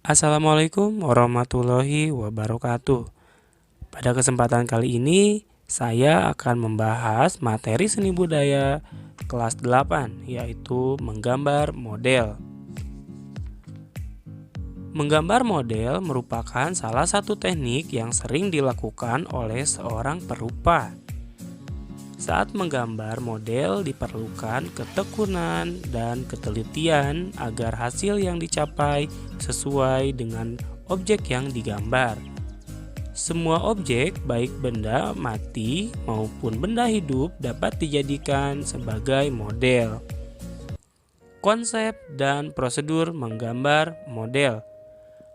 Assalamualaikum warahmatullahi wabarakatuh. Pada kesempatan kali ini, saya akan membahas materi seni budaya kelas 8, yaitu menggambar model. Menggambar model merupakan salah satu teknik yang sering dilakukan oleh seorang perupa. Saat menggambar model diperlukan ketekunan dan ketelitian agar hasil yang dicapai sesuai dengan objek yang digambar. Semua objek, baik benda mati maupun benda hidup, dapat dijadikan sebagai model. Konsep dan prosedur menggambar model.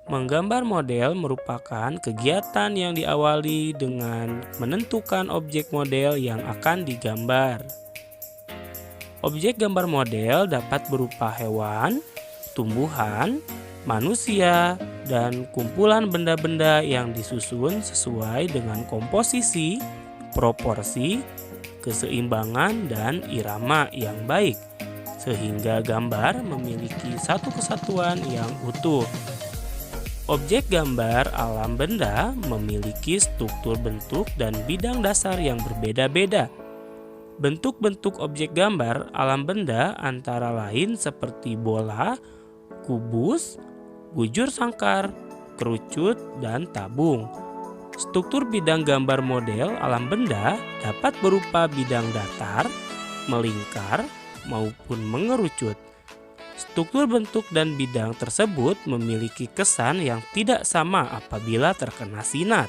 Menggambar model merupakan kegiatan yang diawali dengan menentukan objek model yang akan digambar. Objek gambar model dapat berupa hewan, tumbuhan, manusia, dan kumpulan benda-benda yang disusun sesuai dengan komposisi, proporsi, keseimbangan, dan irama yang baik, sehingga gambar memiliki satu kesatuan yang utuh. Objek gambar alam benda memiliki struktur bentuk dan bidang dasar yang berbeda-beda. Bentuk-bentuk objek gambar alam benda antara lain seperti bola, kubus, bujur sangkar, kerucut, dan tabung. Struktur bidang gambar model alam benda dapat berupa bidang datar, melingkar, maupun mengerucut. Struktur bentuk dan bidang tersebut memiliki kesan yang tidak sama apabila terkena sinar.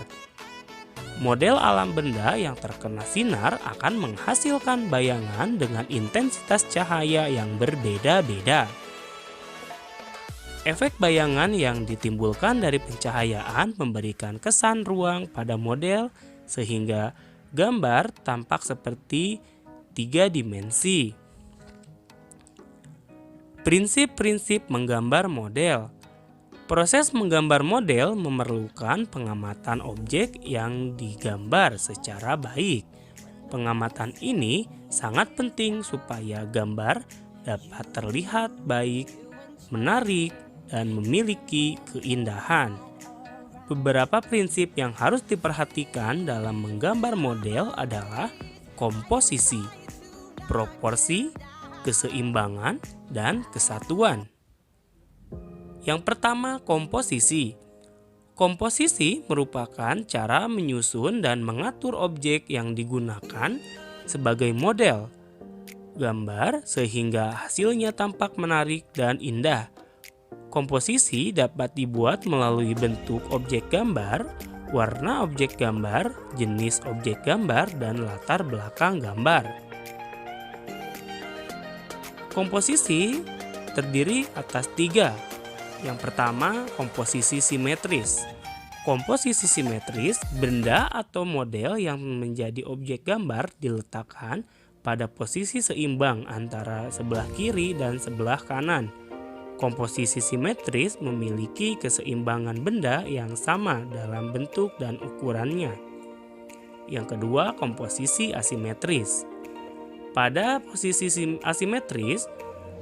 Model alam benda yang terkena sinar akan menghasilkan bayangan dengan intensitas cahaya yang berbeda-beda. Efek bayangan yang ditimbulkan dari pencahayaan memberikan kesan ruang pada model sehingga gambar tampak seperti 3 dimensi. Prinsip-prinsip menggambar model. Proses menggambar model memerlukan pengamatan objek yang digambar secara baik. Pengamatan ini sangat penting supaya gambar dapat terlihat baik, menarik, dan memiliki keindahan. Beberapa prinsip yang harus diperhatikan dalam menggambar model adalah komposisi, proporsi, keseimbangan, dan kesatuan. Yang pertama, komposisi. Komposisi merupakan cara menyusun dan mengatur objek yang digunakan sebagai model gambar sehingga hasilnya tampak menarik dan indah. Komposisi dapat dibuat melalui bentuk objek gambar, warna objek gambar, jenis objek gambar, dan latar belakang gambar. Komposisi terdiri atas 3. Yang pertama, komposisi simetris. Komposisi simetris, benda atau model yang menjadi objek gambar diletakkan pada posisi seimbang antara sebelah kiri dan sebelah kanan. Komposisi simetris memiliki keseimbangan benda yang sama dalam bentuk dan ukurannya. Yang kedua, komposisi asimetris. Pada posisi asimetris,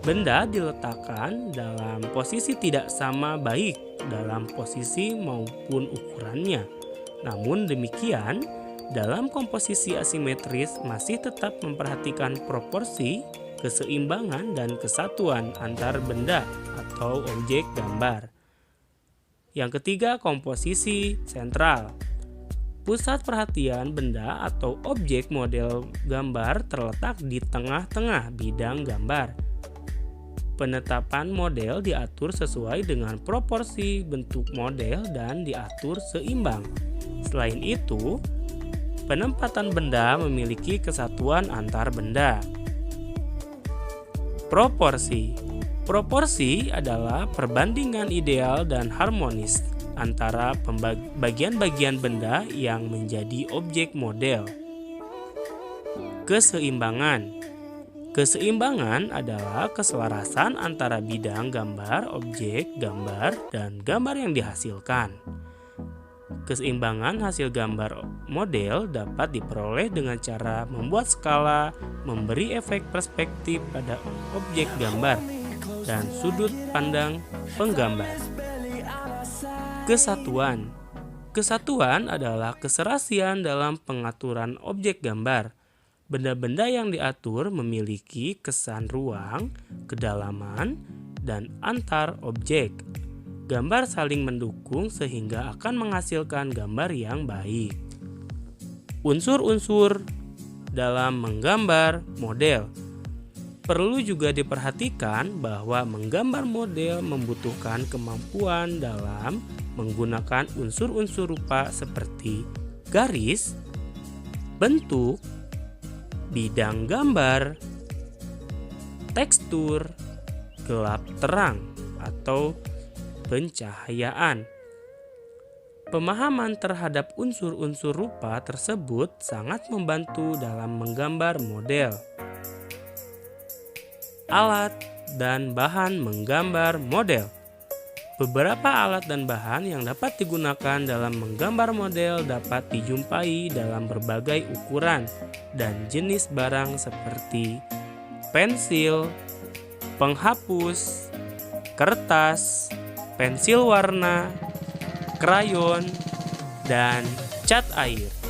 benda diletakkan dalam posisi tidak sama baik dalam posisi maupun ukurannya. Namun demikian, dalam komposisi asimetris masih tetap memperhatikan proporsi, keseimbangan, dan kesatuan antar benda atau objek gambar. Yang ketiga, komposisi sentral. Pusat perhatian benda atau objek model gambar terletak di tengah-tengah bidang gambar. Penetapan model diatur sesuai dengan proporsi bentuk model dan diatur seimbang. Selain itu, penempatan benda memiliki kesatuan antar benda. Proporsi. Proporsi adalah perbandingan ideal dan harmonis antara bagian-bagian benda yang menjadi objek model. Keseimbangan. Keseimbangan adalah keselarasan antara bidang gambar, objek gambar, dan gambar yang dihasilkan. Keseimbangan hasil gambar model dapat diperoleh dengan cara membuat skala, memberi efek perspektif pada objek gambar, dan sudut pandang penggambar. Kesatuan. Kesatuan adalah keserasian dalam pengaturan objek gambar. Benda-benda yang diatur memiliki kesan ruang, kedalaman, dan antar objek. Gambar saling mendukung sehingga akan menghasilkan gambar yang baik. Unsur-unsur dalam menggambar model. Perlu juga diperhatikan bahwa menggambar model membutuhkan kemampuan dalam menggunakan unsur-unsur rupa seperti garis, bentuk, bidang gambar, tekstur, gelap terang, atau pencahayaan. Pemahaman terhadap unsur-unsur rupa tersebut sangat membantu dalam menggambar model. Alat dan bahan menggambar model. Beberapa alat dan bahan yang dapat digunakan dalam menggambar model dapat dijumpai dalam berbagai ukuran dan jenis barang seperti pensil, penghapus, kertas, pensil warna, krayon, dan cat air.